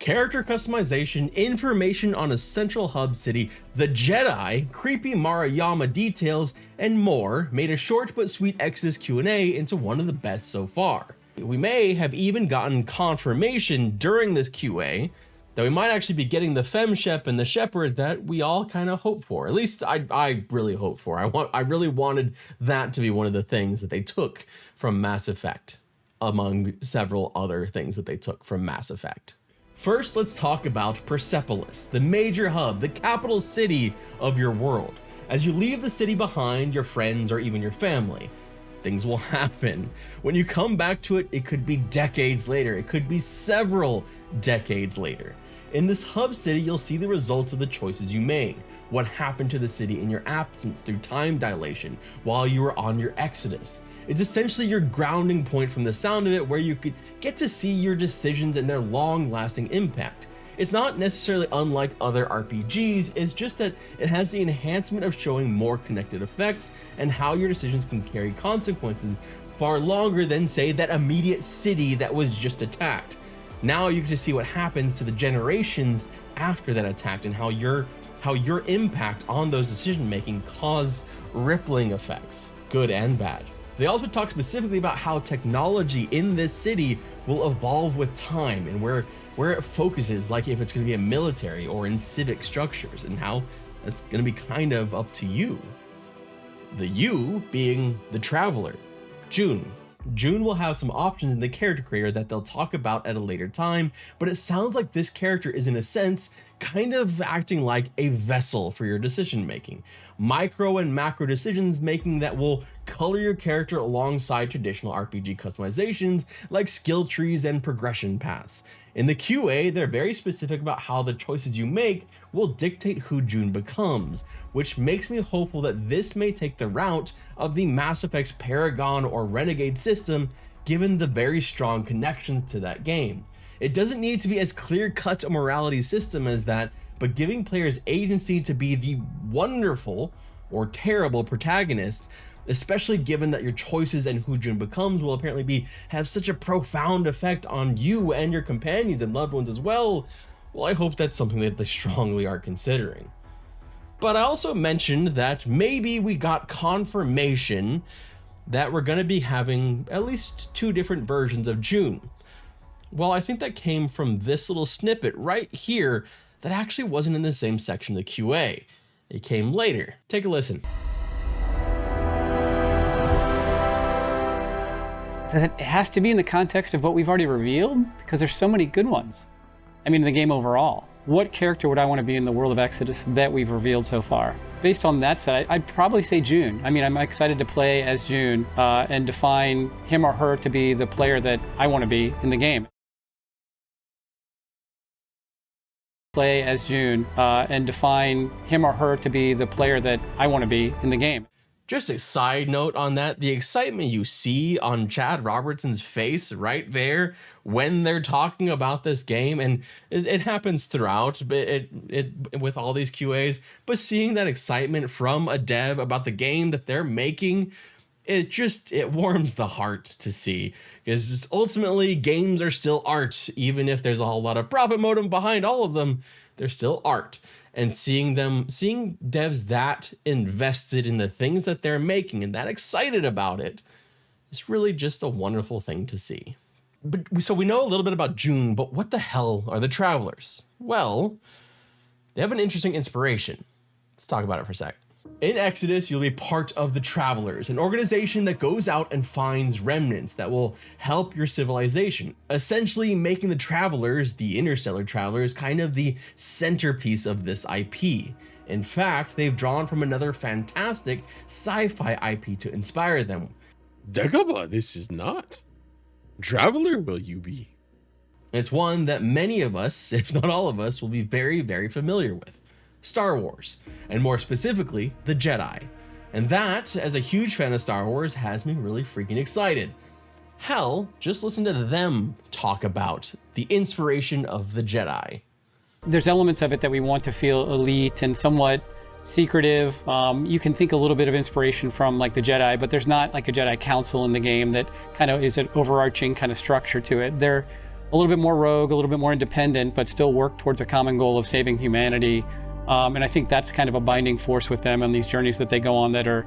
character customization, information on a central hub city, the Jedi, creepy Mara Yama details, and more made a short but sweet Exodus Q&A into one of the best so far. We may have even gotten confirmation during this QA that we might actually be getting the Femshep and the Shepherd that we all kind of hope for. At least I really hope for. I really wanted that to be one of the things that they took from Mass Effect, among several other things that they took from Mass Effect. First, let's talk about Persepolis, the major hub, the capital city of your world. As you leave the city behind, your friends or even your family, things will happen. When you come back to it, it could be decades later. It could be several decades later. In this hub city, you'll see the results of the choices you made, what happened to the city in your absence through time dilation while you were on your exodus. It's essentially your grounding point from the sound of it, where you could get to see your decisions and their long-lasting impact. It's not necessarily unlike other RPGs, it's just that it has the enhancement of showing more connected effects and how your decisions can carry consequences far longer than, say, that immediate city that was just attacked. Now you get to see what happens to the generations after that attack and how your impact on those decision-making caused rippling effects, good and bad. They also talk specifically about how technology in this city will evolve with time and where it focuses, like if it's going to be a military or in civic structures, and how that's going to be kind of up to you. The you being the traveler. June will have some options in the character creator that they'll talk about at a later time, but it sounds like this character is in a sense kind of acting like a vessel for your decision making. Micro and macro decisions making that will color your character alongside traditional RPG customizations like skill trees and progression paths. In the QA, they're very specific about how the choices you make will dictate who June becomes, which makes me hopeful that this may take the route of the Mass Effect's Paragon or Renegade system, given the very strong connections to that game. It doesn't need to be as clear-cut a morality system as that, but giving players agency to be the wonderful or terrible protagonist, especially given that your choices and who June becomes will apparently have such a profound effect on you and your companions and loved ones as well. Well, I hope that's something that they strongly are considering. But I also mentioned that maybe we got confirmation that we're going to be having at least 2 different versions of June. Well, I think that came from this little snippet right here that actually wasn't in the same section of the QA. It came later. Take a listen. It has to be in the context of what we've already revealed, because there's so many good ones. I mean, the game overall. What character would I want to be in the world of Exodus that we've revealed so far? Based on that set, I'd probably say June. I mean, I'm excited to play as June and define him or her to be the player that I want to be in the game. Play as June and define him or her to be the player that I want to be in the game. Just a side note on that, the excitement you see on Chad Robertson's face right there when they're talking about this game, and it happens throughout it with all these QAs, but seeing that excitement from a dev about the game that they're making, it warms the heart to see, because it's ultimately games are still art. Even if there's a whole lot of profit motive behind all of them, they're still art. And seeing devs that invested in the things that they're making and that excited about it is really just a wonderful thing to see. So we know a little bit about June, but what the hell are the Travelers? Well, they have an interesting inspiration. Let's talk about it for a sec. In Exodus, you'll be part of the Travelers, an organization that goes out and finds remnants that will help your civilization, essentially making the Travelers, the Interstellar Travelers, kind of the centerpiece of this IP. In fact, they've drawn from another fantastic sci-fi IP to inspire them. Dagobah, this is not. Traveler will you be? It's one that many of us, if not all of us, will be very, very familiar with. Star Wars, and more specifically, the Jedi. And that, as a huge fan of Star Wars, has me really freaking excited. Hell, just listen to them talk about the inspiration of the Jedi. There's elements of it that we want to feel elite and somewhat secretive. You can think a little bit of inspiration from like the Jedi, but there's not like a Jedi Council in the game that kind of is an overarching kind of structure to it. They're a little bit more rogue, a little bit more independent, but still work towards a common goal of saving humanity. And I think that's kind of a binding force with them on these journeys that they go on that are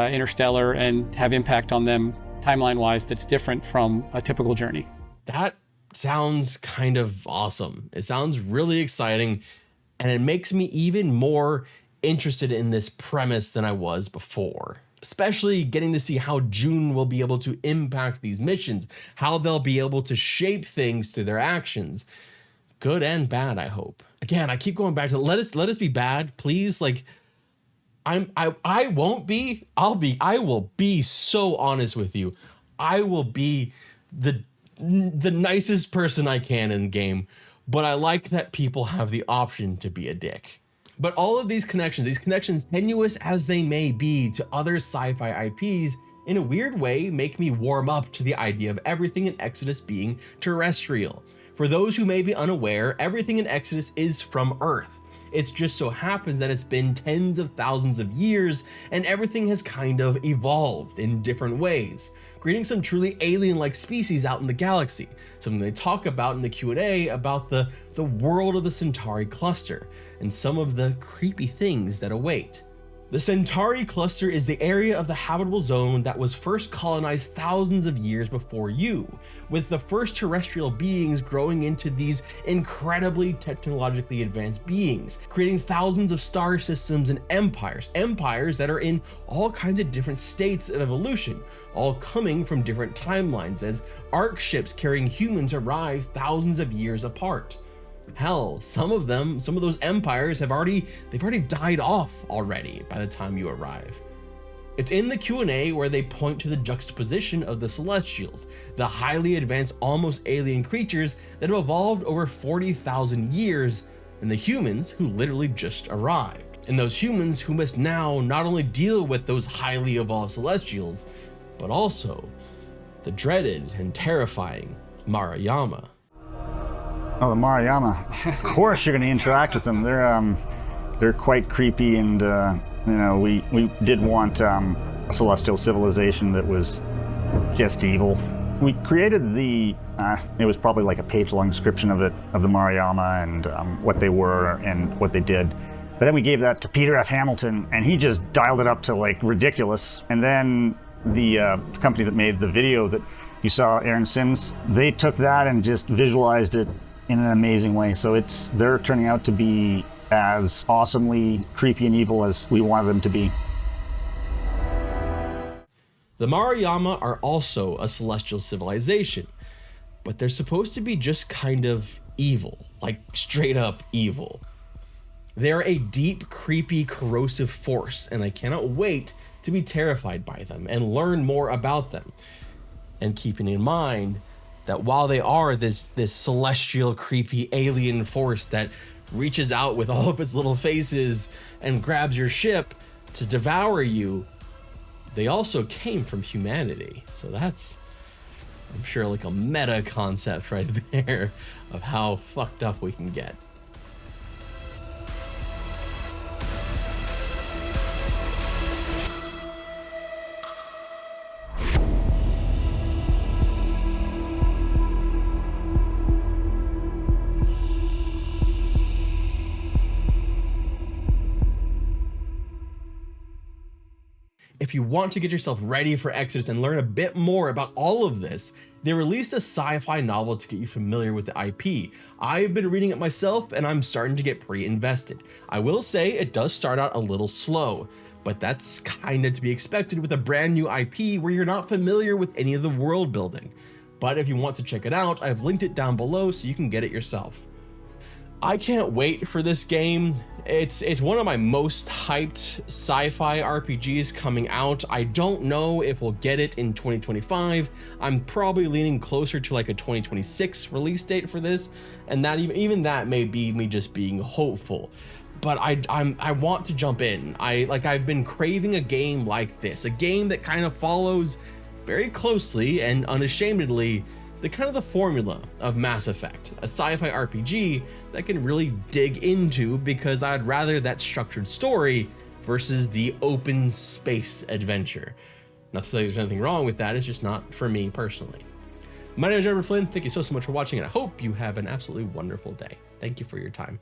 interstellar and have impact on them timeline-wise that's different from a typical journey. That sounds kind of awesome. It sounds really exciting, and it makes me even more interested in this premise than I was before. Especially getting to see how June will be able to impact these missions, how they'll be able to shape things through their actions. Good and bad, I hope. Again, I keep going back to let us be bad, please. Like, I won't be. I will be so honest with you. I will be the nicest person I can in game, but I like that people have the option to be a dick. But all of these connections, tenuous as they may be to other sci-fi IPs, in a weird way make me warm up to the idea of everything in Exodus being terrestrial. For those who may be unaware, everything in Exodus is from Earth. It just so happens that it's been tens of thousands of years and everything has kind of evolved in different ways, creating some truly alien-like species out in the galaxy, something they talk about in the Q&A about the world of the Centauri cluster and some of the creepy things that await. The Centauri cluster is the area of the habitable zone that was first colonized thousands of years before you, with the first terrestrial beings growing into these incredibly technologically advanced beings, creating thousands of star systems and empires that are in all kinds of different states of evolution, all coming from different timelines as arc ships carrying humans arrive thousands of years apart. Hell, some of those empires they've already died off already by the time you arrive. It's in the Q&A where they point to the juxtaposition of the Celestials, the highly advanced, almost alien creatures that have evolved over 40,000 years, and the humans who literally just arrived. And those humans who must now not only deal with those highly evolved Celestials, but also the dreaded and terrifying Mara Yama. Oh, the Mariama. Of course you're going to interact with them. They're quite creepy, and we did want a celestial civilization that was just evil. We created it was probably like a page-long description of the Mariama and what they were and what they did. But then we gave that to Peter F. Hamilton, and he just dialed it up to like ridiculous. And then the company that made the video that you saw, Aaron Sims, they took that and just visualized it in an amazing way. So they're turning out to be as awesomely creepy and evil as we wanted them to be. The Mariama are also a celestial civilization, but they're supposed to be just kind of evil, like straight up evil. They're a deep, creepy, corrosive force, and I cannot wait to be terrified by them and learn more about them. And keeping in mind that while they are this celestial, creepy alien force that reaches out with all of its little faces and grabs your ship to devour you, they also came from humanity. So that's, I'm sure, like a meta concept right there of how fucked up we can get. If you want to get yourself ready for Exodus and learn a bit more about all of this, they released a sci-fi novel to get you familiar with the IP. I've been reading it myself and I'm starting to get pretty invested. I will say it does start out a little slow, but that's kinda to be expected with a brand new IP where you're not familiar with any of the world building. But if you want to check it out, I've linked it down below so you can get it yourself. I can't wait for this game. It's one of my most hyped sci-fi RPGs coming out. I don't know if we'll get it in 2025. I'm probably leaning closer to like a 2026 release date for this, and that even that may be me just being hopeful. But I want to jump in. I've been craving a game like this, a game that kind of follows very closely and unashamedly the formula of Mass Effect, a sci-fi RPG that can really dig into, because I'd rather that structured story versus the open space adventure. Not to say there's anything wrong with that, it's just not for me personally. My name is Trevor Flynn. Thank you so much for watching, and I hope you have an absolutely wonderful day. Thank you for your time.